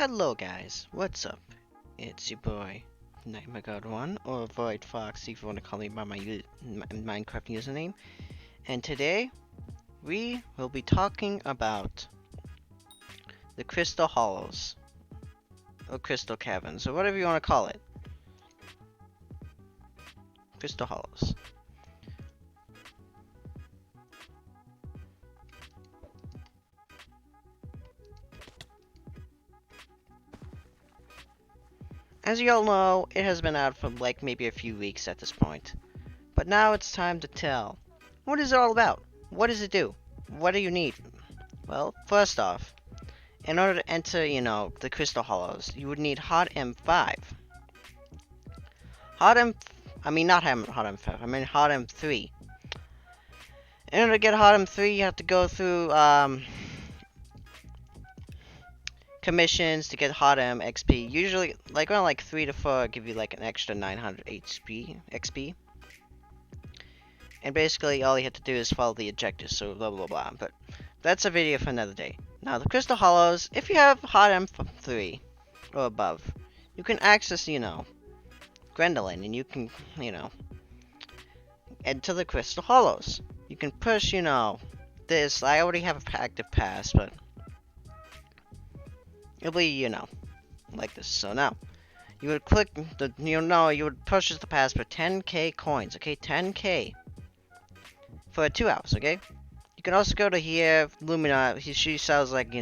Hello guys, what's up? It's your boy, Nightmare God 1, or Void Fox if you want to call me by my Minecraft username. And today, we will be talking about the Crystal Hollows, or Crystal Caverns, or whatever you want to call it. Crystal Hollows. As you all know, it has been out for like maybe a few weeks at this point. But now it's time to tell. What is it all about? What does it do? What do you need? Well, first off, in order to enter, the Crystal Hollows, you would need Hot M5. Hot M5, I mean Hot M3. In order to get Hot M3, you have to go through, commissions to get Hot M XP. Usually, like around like 3 to 4, give you like an extra 900 XP. And basically, all you have to do is follow the objectives, so blah blah blah. But that's a video for another day. Now, the Crystal Hollows, if you have Hot M3 or above, you can access, Gwendolyn, and you can, enter the Crystal Hollows. You can push, this. I already have an active pass, but it'll be, like this. So now, you would click the, you would purchase the pass for 10k coins, okay? 10k for 2 hours, okay? You can also go to here, Lumina. She sells like,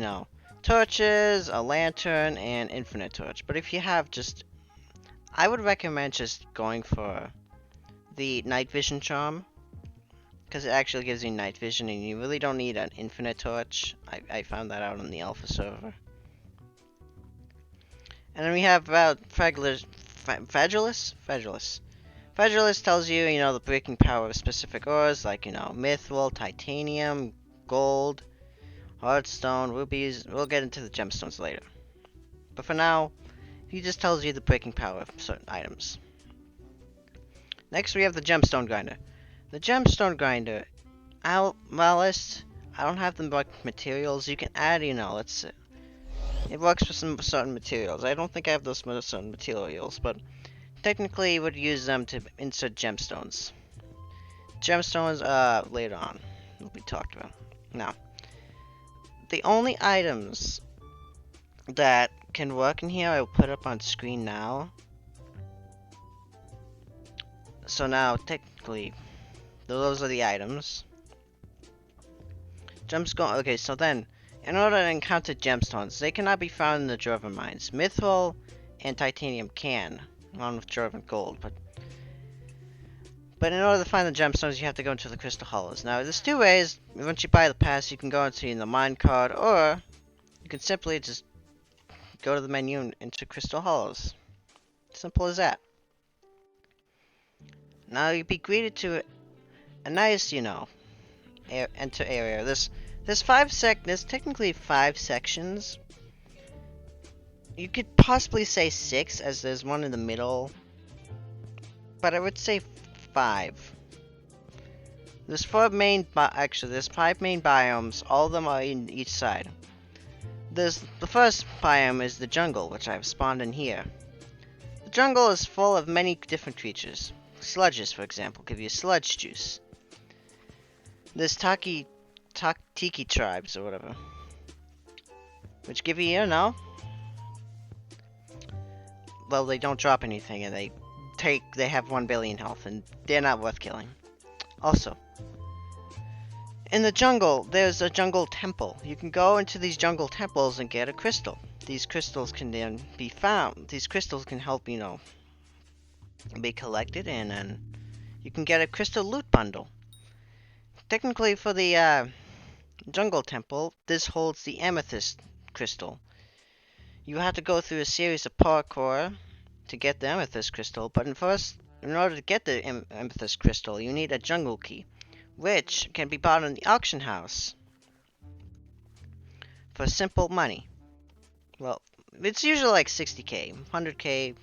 torches, a lantern, and infinite torch. But if you have just, I would recommend just going for the night vision charm, because it actually gives you night vision, and you really don't need an infinite torch. I found that out on the alpha server. And then we have Fragilis. Fragilis tells you, the breaking power of specific ores, like, mithril, titanium, gold, hardstone, rubies. We'll get into the gemstones later. But for now, he just tells you the breaking power of certain items. Next, we have the gemstone grinder. The gemstone grinder, I don't have the materials. You can add, let's see. It works for some certain materials. I don't think I have those certain materials, but technically you would use them to insert gemstones. Gemstones, later on, will be talked about. Now, the only items that can work in here, I will put up on screen now. So now, technically, those are the items. Okay, so then, in order to encounter gemstones, they cannot be found in the Dwarven mines. Mithril and titanium can, along with Dwarven gold, but in order to find the gemstones, you have to go into the Crystal Hollows. Now, there's two ways. Once you buy the pass, you can go into the mine card, or you can simply just go to the menu and enter Crystal Hollows. Simple as that. Now, you'll be greeted to a nice, enter area. There's technically 5 sections. You could possibly say 6, as there's one in the middle, but I would say 5. There's 5 main biomes. All of them are in each side. The first biome is the jungle, which I've spawned in here. The jungle is full of many different creatures. Sludges, for example, give you sludge juice. There's Tiki tribes or whatever, which give you, well, they don't drop anything, and they have 1 billion health, and they're not worth killing. Also, in the jungle, there's a jungle temple. You can go into these jungle temples and get a crystal. These crystals can then be found. These crystals can help, be collected, and then you can get a crystal loot bundle. Technically, for the jungle temple, this holds the amethyst crystal. You have to go through a series of parkour to get the amethyst crystal, but in order to get the amethyst crystal, you need a jungle key, which can be bought in the auction house for simple money. Well, it's usually like 60k, 100k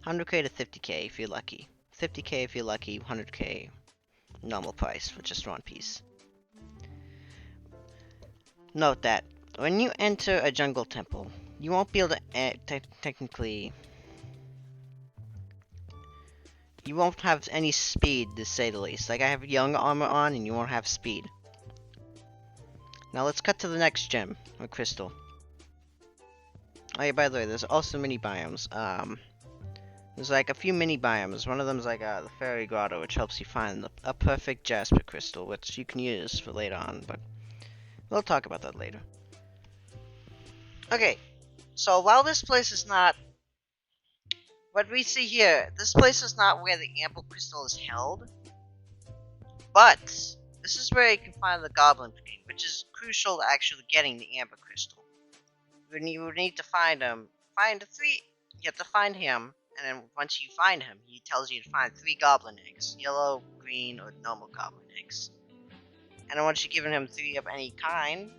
to 50k if you're lucky. 50k if you're lucky, 100k normal price for just one piece. Note that when you enter a jungle temple, You won't be able to technically. You won't have any speed, to say the least. Like, I have young armor on, and you won't have speed. Now let's cut to the next gem, or crystal. Oh yeah, by the way, there's also mini biomes. There's like a few mini biomes. One of them is like the Fairy Grotto, which helps you find a perfect Jasper crystal, which you can use for later on, but we'll talk about that later. Okay, so while this place is not what we see here, this place is not where the amber crystal is held, but this is where you can find the Goblin King, which is crucial to actually getting the amber crystal. You would need to find him. You have to find him, and then once you find him, he tells you to find 3 goblin eggs. Yellow, green, or normal goblin eggs. And then once you've given him 3 of any kind,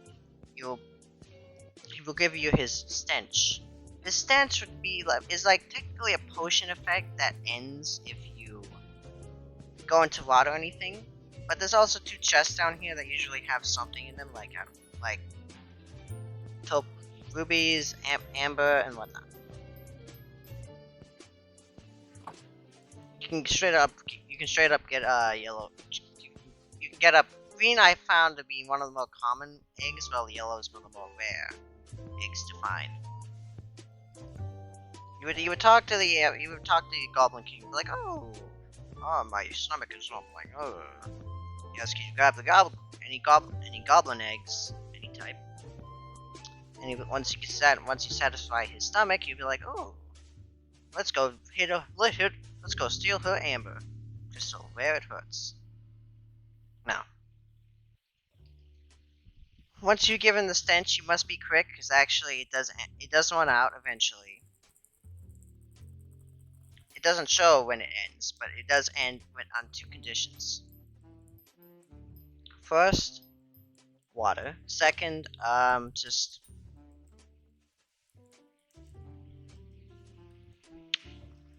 he will give you his stench. His stench is like technically a potion effect that ends if you go into water or anything. But there's also 2 chests down here that usually have something in them, like rubies, amber, and whatnot. You can straight up get yellow. You can get up green. I found to be one of the more common eggs, while yellow is one of the more rare eggs to find. You would talk to the Goblin King, be like, oh, my stomach is rumbling. Oh, yes, can you grab the any goblin eggs, any type? And once you satisfy his stomach, you'll be like, oh, let's go steal her amber crystal where it hurts. Now, once you're given the stench, you must be quick, because actually it does run out eventually. It doesn't show when it ends, but it does end on 2 conditions. First, water. Second, just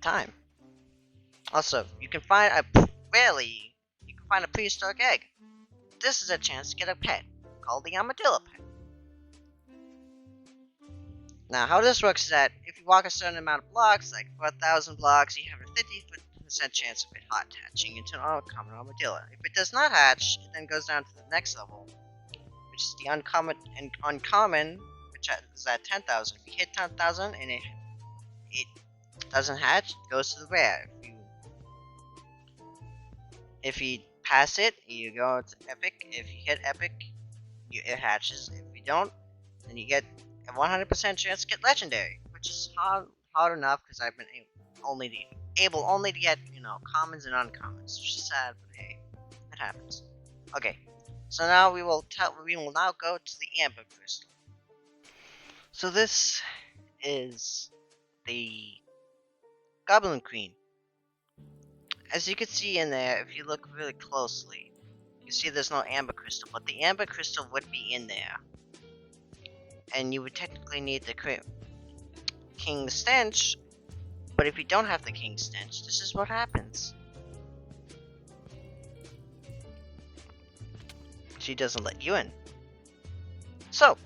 time. Also, you can find a prehistoric egg. This is a chance to get a pet called the armadillo pet. Now, how this works is that if you walk a certain amount of blocks, like 4,000 blocks, you have a 50% chance of it hot hatching into an uncommon armadillo. If it does not hatch, it then goes down to the next level, which is the uncommon, which is at 10,000. If you hit 10,000 and it doesn't hatch, it goes to the rare. If you pass it, you go to epic. If you hit epic, it hatches. If you don't, then you get a 100% chance to get legendary, which is hard enough because I've been able only to get commons and uncommons, which is sad, but hey, it happens. Okay, so now we will now go to the amber crystal. So this is the Goblin Queen. As you can see in there, if you look really closely, you see there's no amber crystal, but the amber crystal would be in there. And you would technically need the King's Stench, but if you don't have the King's Stench, this is what happens. She doesn't let you in. So,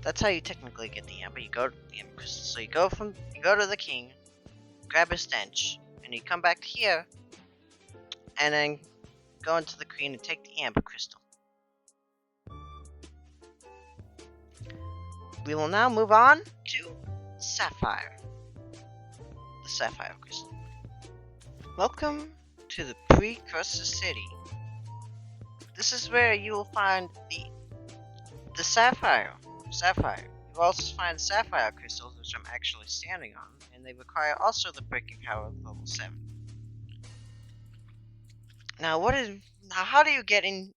that's how you technically get the amber. You go to the amber crystal. So you go to the king, grab his stench, and you come back here, and then go into the queen and take the amber crystal. We will now move on to Sapphire. The Sapphire crystal. Welcome to the Precursor City. This is where you will find the Sapphire. You also find Sapphire crystals, which I'm actually standing on, and they require also the breaking power of level 7. Now, how do you get in?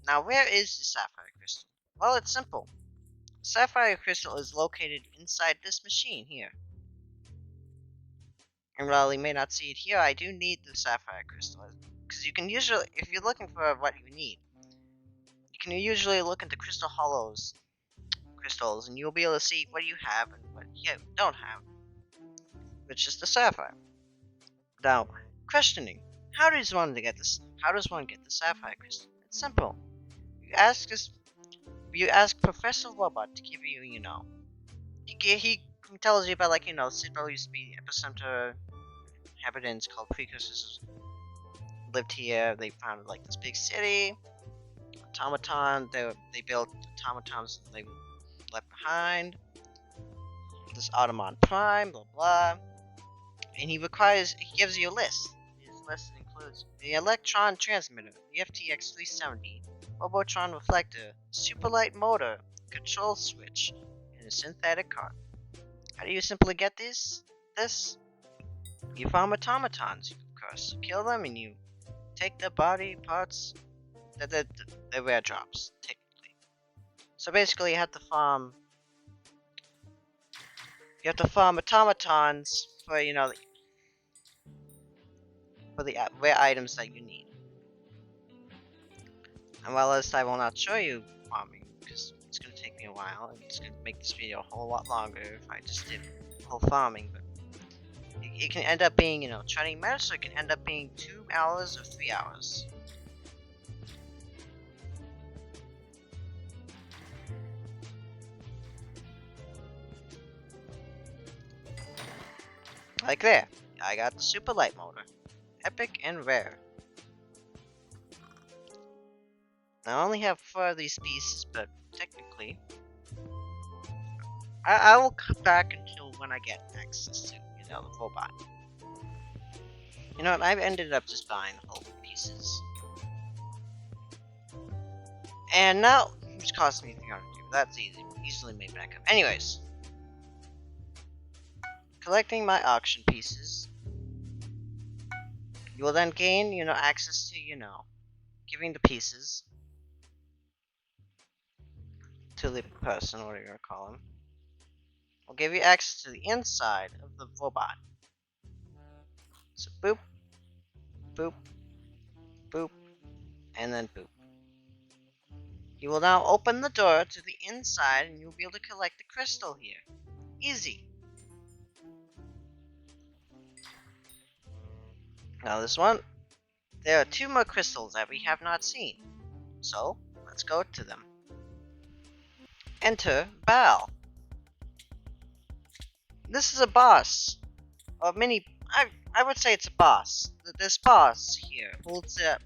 Now, where is the Sapphire crystal? Well, it's simple. The Sapphire crystal is located inside this machine here. And while you may not see it here, I do need the Sapphire crystal, because you can usually, if you're looking for what you need, you can usually look into Crystal Hollows crystals, and you'll be able to see what you have and what you don't have, which is the Sapphire. Now, questioning: how does one get the Sapphire crystal? It's simple. You ask Professor Robot to give you, he tells you about, like, you know, Citadel used to be the epicenter. Inhabitants called precursors lived here. They founded like this big city. Automaton. They built automatons they left behind. This Ottoman Prime. Blah blah. And he gives you a list. His list includes the electron transmitter, the FTX 370, Robotron reflector, superlight motor, control switch, and a synthetic card. How do you simply get this? You farm automatons, of course. You kill them and you take their body parts. They're rare drops, technically. So basically, you have to farm. You have to farm automatons for, you know, for the rare items that you need. And while this I will not show you farming because it's gonna take me a while. And it's gonna make this video a whole lot longer if I just did whole farming. But it can end up being, you know, 20 minutes, or it can end up being 2 hours or 3 hours. Like there, I got the super light motor, epic and rare. I only have 4 of these pieces, but technically, I will come back until when I get access to, you know, the robot. You know what? I've ended up just buying the whole pieces, and now it's costing me 300. That's easily made back up. Anyways. Collecting my auction pieces, you will then gain, you know, access to, you know, giving the pieces to the person, what are you gonna call him? I'll give you access to the inside of the robot. So boop, boop, boop, and then boop. You will now open the door to the inside, and you'll be able to collect the crystal here. Easy. Now this one, there are 2 more crystals that we have not seen, so let's go to them. Enter Bal. This is a boss, or I would say it's a boss. This boss here holds a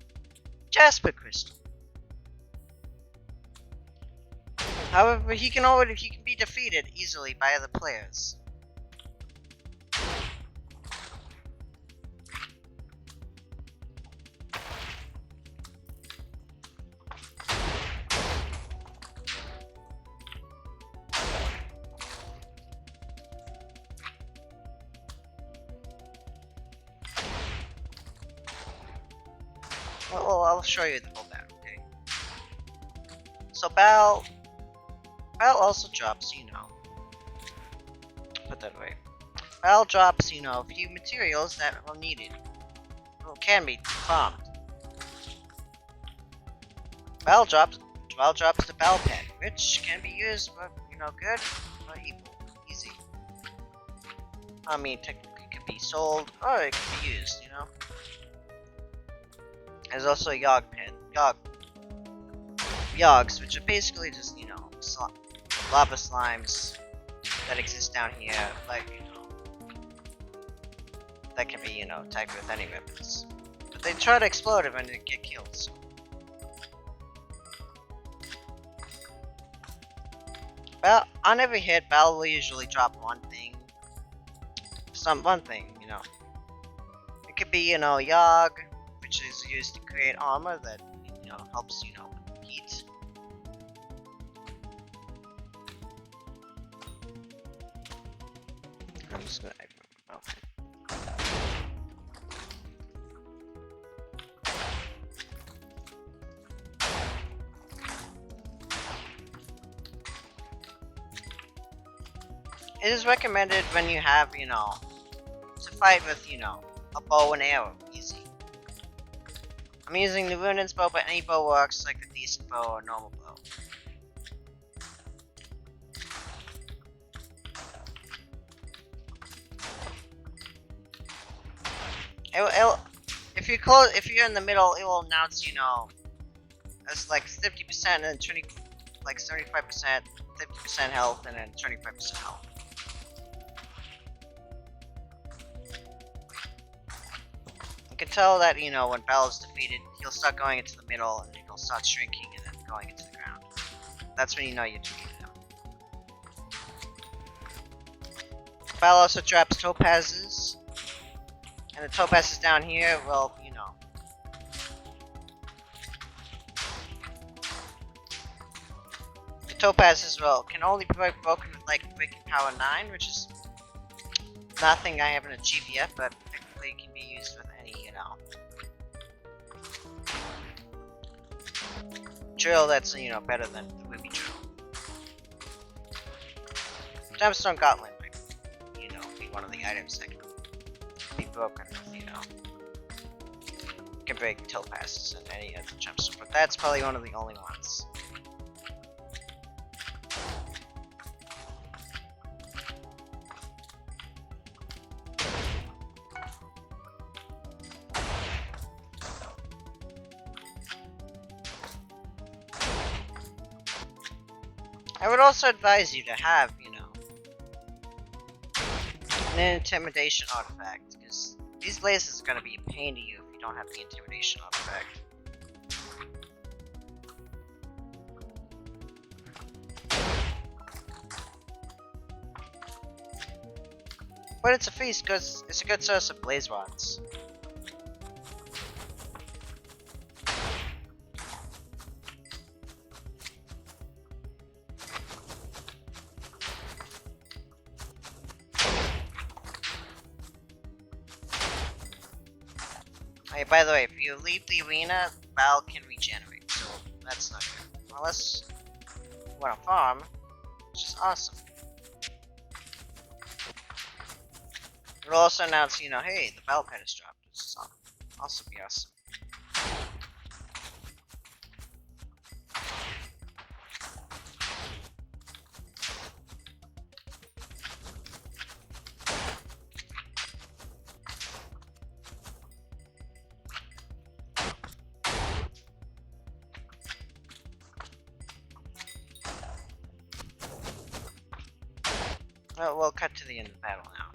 Jasper crystal. However, he can be defeated easily by other players. Well, I'll show you the whole battle, okay? So Bal also drops, you know. Put that away. Bal drops, you know, a few materials that are needed. Well, can be farmed. Bal drops the Bal Pen, which can be used for, you know, good or evil. Easy. I mean, technically it can be sold or it can be used, you know. There's also a Yogg Pen. Yogs, which are basically just, you know, lava slimes that exist down here, like, you know, that can be, you know, attacked with any weapons. But they try to explode it when they get killed, so. Well, on every hit, Bal will usually drop one thing, you know. It could be, you know, Yogg, which is used to create armor that, you know, helps, you know, heat. I'm just gonna It is recommended when you have, you know, to fight with, you know, a bow and arrow. Easy. I'm using the Runin's bow, but any bow works, like a decent bow or a normal bow. If you're in the middle, it will announce, you know, as like 50% and then 20, like 75%, 50% health, and then 25% health. can tell that, you know, when Bell is defeated, he'll start going into the middle, and he'll start shrinking, and then going into the ground. That's when you know you defeated him. Bell also drops topazes, and the topazes down here, well, you know. The topazes, well, can only be broken with, like, breaking power 9, which is nothing I haven't achieved yet, but technically can be used with any, you know, drill that's, you know, better than the ruby drill. Gemstone Gauntlet might, you know, be one of the items that can be broken with, you know, can break topazes and any other gemstone, but that's probably one of the only ones. I would also advise you to have, you know, an intimidation artifact, because these blazes are going to be a pain to you if you don't have the intimidation artifact. But it's a feast because it's a good source of blaze rods. Hey, by the way, if you leave the arena, Val can regenerate, so that's not good. Unless you want to farm, which is awesome. It'll also announce, you know, hey, the Val pet is dropped, which is also be awesome. Well, we'll cut to the end of the battle now.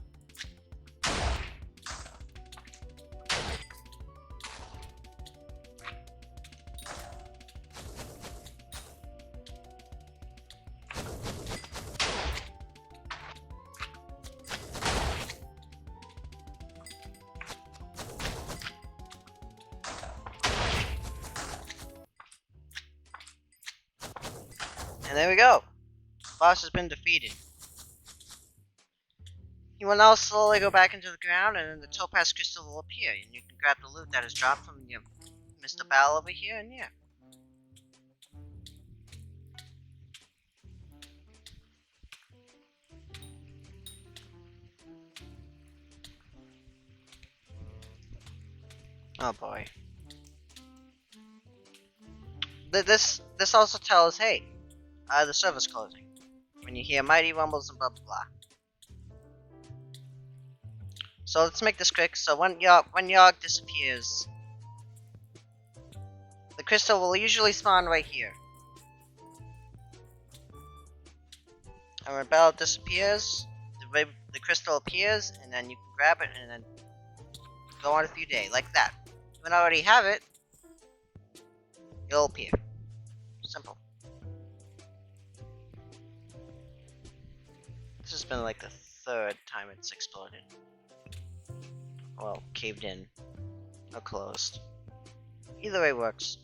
And there we go. Boss has been defeated. You will now slowly go back into the ground, and then the topaz crystal will appear, and you can grab the loot that is dropped from Mr. Bal over here, and yeah. Oh boy. This also tells, hey, the server's closing. When you hear mighty rumbles and blah blah blah. So let's make this quick. So when Yogg disappears, the crystal will usually spawn right here. And when Bell disappears, the crystal appears, and then you can grab it and then go on with your day, like that. When I already have it, it'll appear. Simple. This has been like the third time it's exploded. Well, caved in. Or closed. Either way works.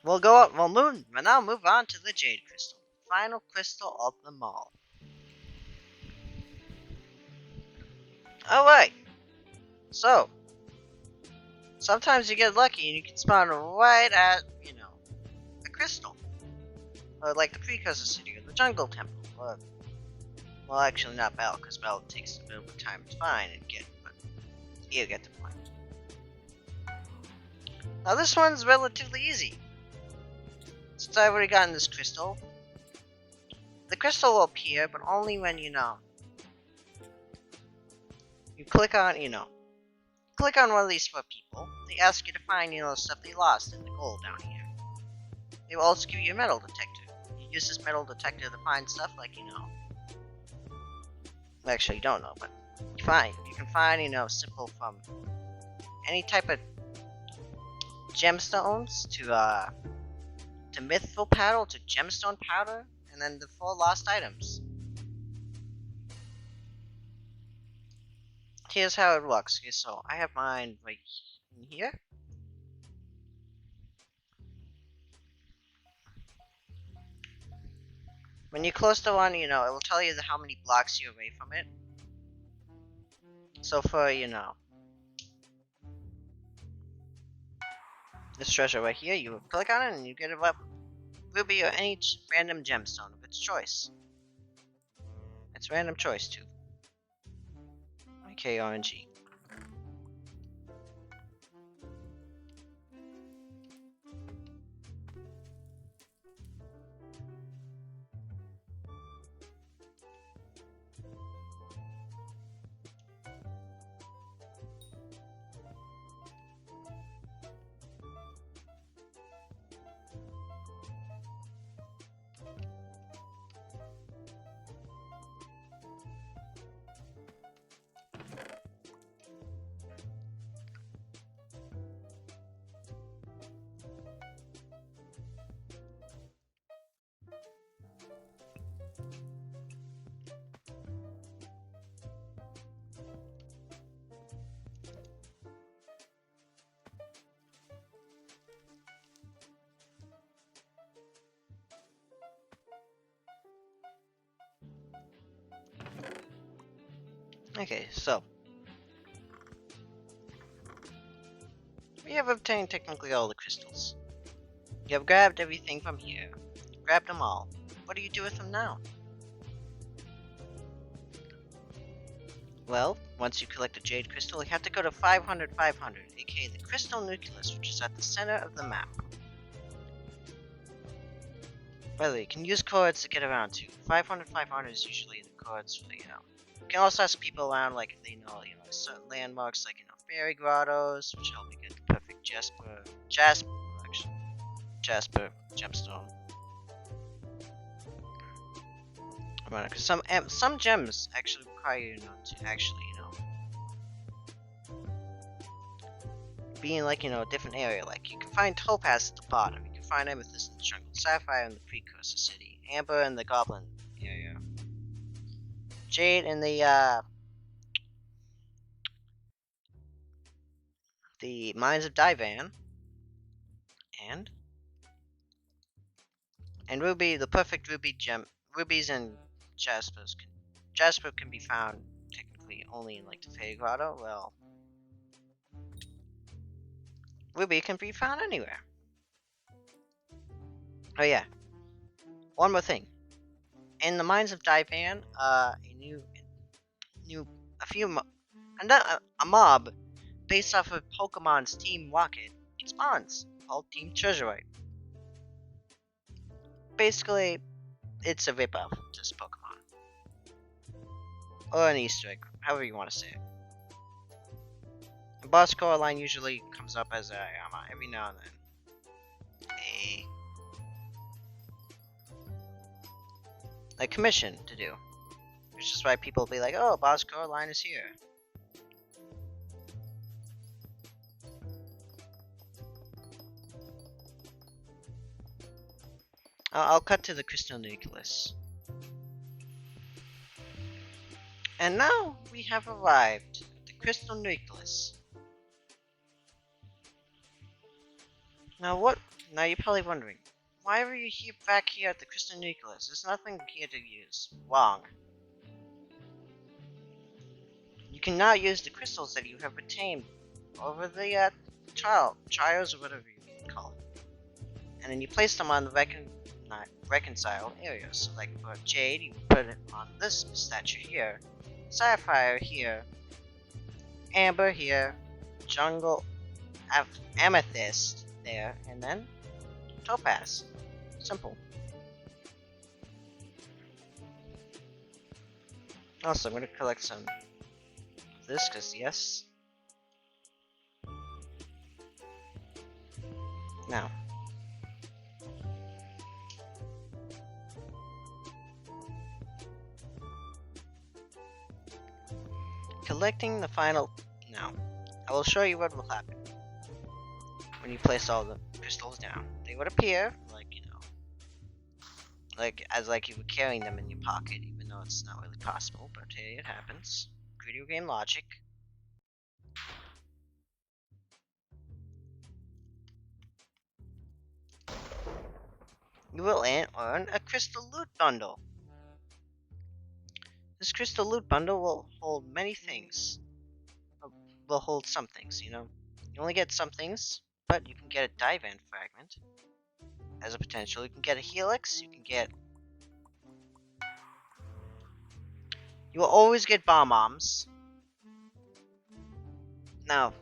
We'll now move on to the Jade Crystal. Final crystal of them all. Alright. So, sometimes you get lucky and you can spawn right at, you know, a crystal. Or like the Precursor City or the Jungle Temple. Or, well, actually not Bell, because Bell takes a bit of time to find and get, but you get the point. Now this one's relatively easy. Since I've already gotten this crystal, the crystal will appear, but only when, you know, you click on, click on one of these 4 people. They ask you to find, you know, the stuff they lost in the gold down here. They will also give you a metal detector. You use this metal detector to find stuff like, you know, Actually, you don't know, but fine. You can find, you know, simple from any type of gemstones to mythical powder to gemstone powder, and then the 4 lost items. Here's how it works. Okay, so I have mine right in here. When you close the one, you know, it will tell you how many blocks you're away from it. So for, you know, this treasure right here, you click on it and you get a ruby or any random gemstone of its choice. It's random choice too. Okay, RNG. Okay, so we have obtained technically all the crystals. You have grabbed everything from here. You grabbed them all. What do you do with them now? Well, once you collect a jade crystal, you have to go to 500, aka the crystal nucleus, which is at the center of the map. By the way, you can use codes to get around too. 500 is usually the codes for, you know. You can also ask people around, like, if they know, you know, certain landmarks, like, you know, fairy grottos, which help you get the perfect Jasper gemstone. Because some gems actually require you, to actually, be in, like, a different area. Like, you can find topaz at the bottom. You can find amethyst in the jungle, sapphire in the precursor city, amber in the goblin area, jade in the mines of Divan, and ruby, the perfect ruby gem. Rubies and Jasper can be found technically only in, like, the fairy grotto. Well, ruby can be found anywhere. Oh yeah, one more thing. In the mines of Divan, a mob based off of Pokemon's Team Rocket spawns called Team Treasurite. Basically, it's a ripoff of this Pokemon, or an Easter egg, however you want to say it. The boss core line usually comes up as every now and then. A commission to do. Which is why people will be like, oh, boss core line is here. I'll cut to the crystal nucleus. And now we have arrived at the crystal nucleus. Now you're probably wondering, why are you back here at the crystal nucleus? There's nothing here to use. Wrong. You can now use the crystals that you have obtained over the trials or whatever you call it. And then you place them on the reconciled areas. So, like, for jade, you put it on this statue here, sapphire here, amber here, jungle amethyst there, and then topaz. Simple. Also, I'm gonna collect some of this, cause yes. Now, Collecting the final... Now, I will show you what will happen when you place all the crystals down. They would appear, like, you know, as like you were carrying them in your pocket, even though it's not really possible, but hey, it happens. Video game logic. You will earn a crystal loot bundle. This crystal loot bundle will hold many things. Will hold some things, you know. You only get some things, but you can get a Divan fragment as a potential. You can get a Helix, you can get... You will always get bomb bombs. Now,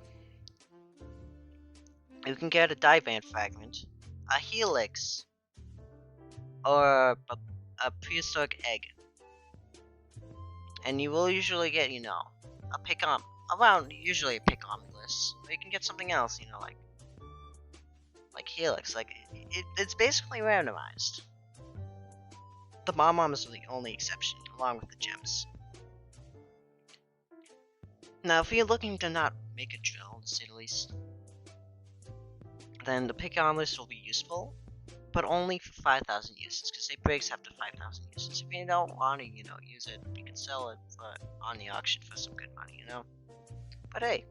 you can get a Divan fragment, a Helix, or a prehistoric egg. And you will usually get, you know, a pick on usually a pick omnibus. Or you can get something else, you know, like Helix. Like it's basically randomized. The bomb bombs are the only exception, along with the gems. Now, if you're looking to not make a drill, to say the least, then the pick omnibus will be useful, but only for 5,000 uses, because they breaks after 5,000 uses. If you don't want to, you know, use it, you can sell it on the auction for some good money, you know. But hey,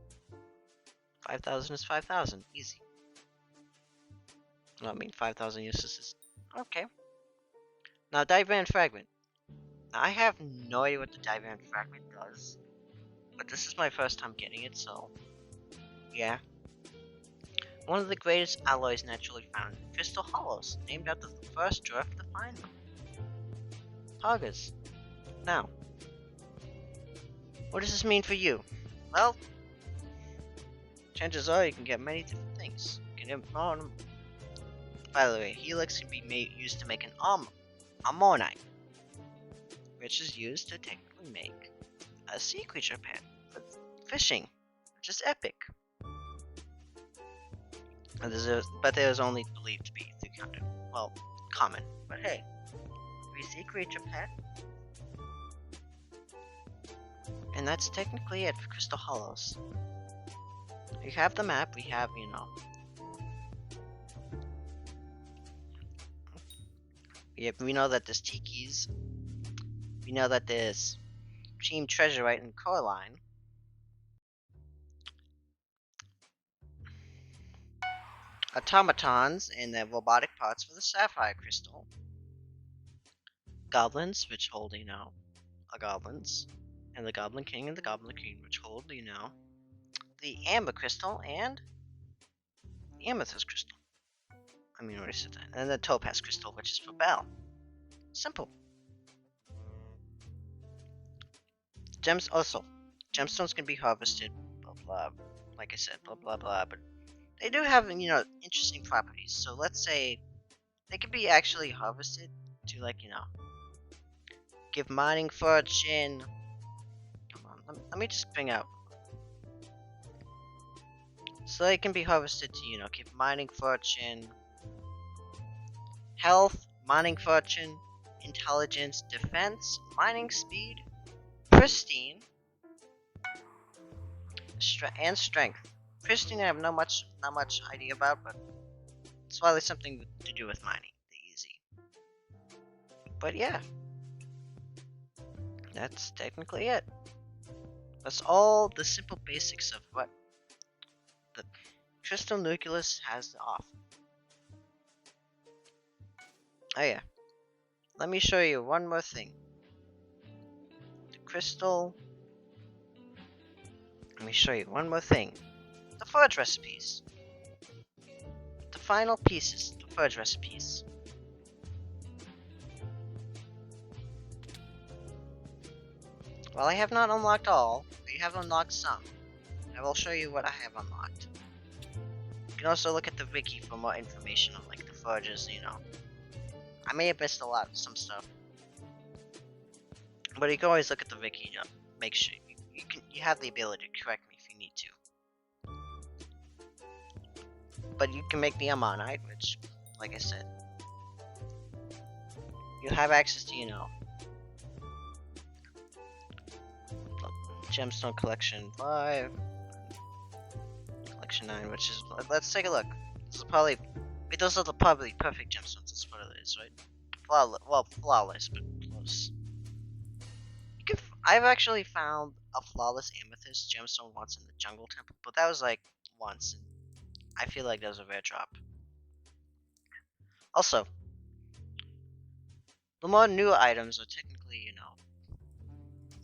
5,000 is 5,000, easy. I mean, 5,000 uses is okay. Now, Divan fragment. Now, I have no idea what the Divan fragment does, but this is my first time getting it, so yeah. One of the greatest alloys naturally found in crystal hollows, named after the first dwarf to find them. Poggers. Now, what does this mean for you? Well, chances are you can get many different things. You can by the way, Helix can be used to make an ammonite, which is used to technically make a sea creature pet for fishing, which is epic. But there's only believed to be 300. Well, common. But hey, we see creature pet. And that's technically it for Crystal Hollows. We have the map, we have, you know... we know that there's Tikis. We know that there's Team Treasurite and Coraline. Automatons and the robotic parts for the Sapphire Crystal. Goblins, which hold, you know, goblins. And the Goblin King and the Goblin Queen, which hold, you know, the Amber Crystal and the Amethyst Crystal. I mean, already said that. And the Topaz Crystal, which is for Belle. Simple. Gems also. Gemstones can be harvested, blah blah. Like I said, blah blah blah, but they do have, you know, interesting properties. So let's say they can be actually harvested to, like, you know, give mining fortune. Come on, let me just bring out. So they can be harvested to, you know, give mining fortune, health, mining fortune, intelligence, defense, mining speed, pristine, and strength. Pristine I have not much idea about, but it's probably something to do with mining, the easy. But yeah, that's technically it. That's all the simple basics of what the Crystal Nucleus has to offer. Oh yeah, let me show you one more thing. The crystal. Let me show you one more thing. The forge recipes. The final pieces, the forge recipes. Well, I have not unlocked all, I have unlocked some. I will show you what I have unlocked. You can also look at the wiki for more information on, like, the forges, you know. I may have missed some stuff. But you can always look at the wiki to make sure you have the ability to correct me if you need to. But you can make the ammonite, which, like I said, you have access to, you know, Gemstone Collection 5. Collection 9, which is... Let's take a look. This is probably... Wait, those are the probably perfect gemstones. That's what it is, right? Flawless, but close. I've actually found a flawless amethyst gemstone once in the jungle temple, but that was like once. I feel like that was a rare drop. Also, the more new items are technically, you know,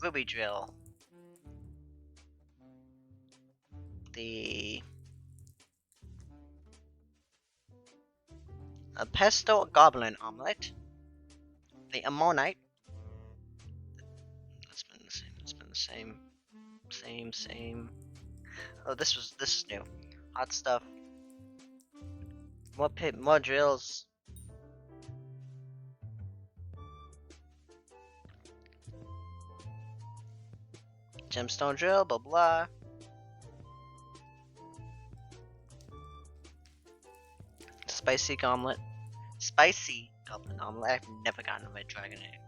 ruby drill, the pesto goblin omelet, the ammonite. That's been the same. It's been the same. Oh, this is new. Hot stuff. More drills. Gemstone drill, blah blah. Spicy omelet. Spicy goblin omelet. I've never gotten a red dragon egg.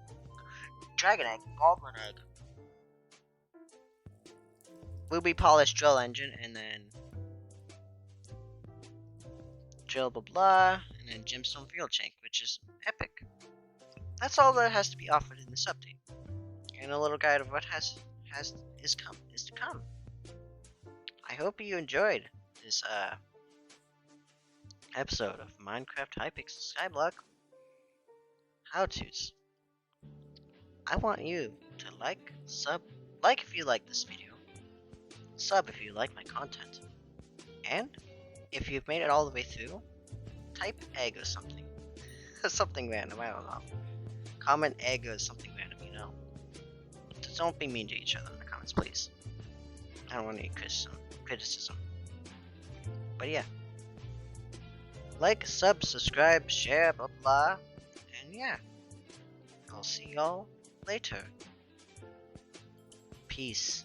Dragon egg, goblin egg. Ruby polished drill engine, and then drill blah blah, and then gemstone field shank, which is epic. That's all that has to be offered in this update, and a little guide of what is to come. I hope you enjoyed this episode of Minecraft Hypixel Skyblock how-tos. I want you to like if you like this video, sub if you like my content, and if you've made it all the way through, type egg or something. Something random, I don't know. Comment egg or something random, you know. Just don't be mean to each other in the comments, please. I don't want any criticism. But yeah. Like, sub, subscribe, share, blah blah. And yeah. I'll see y'all later. Peace.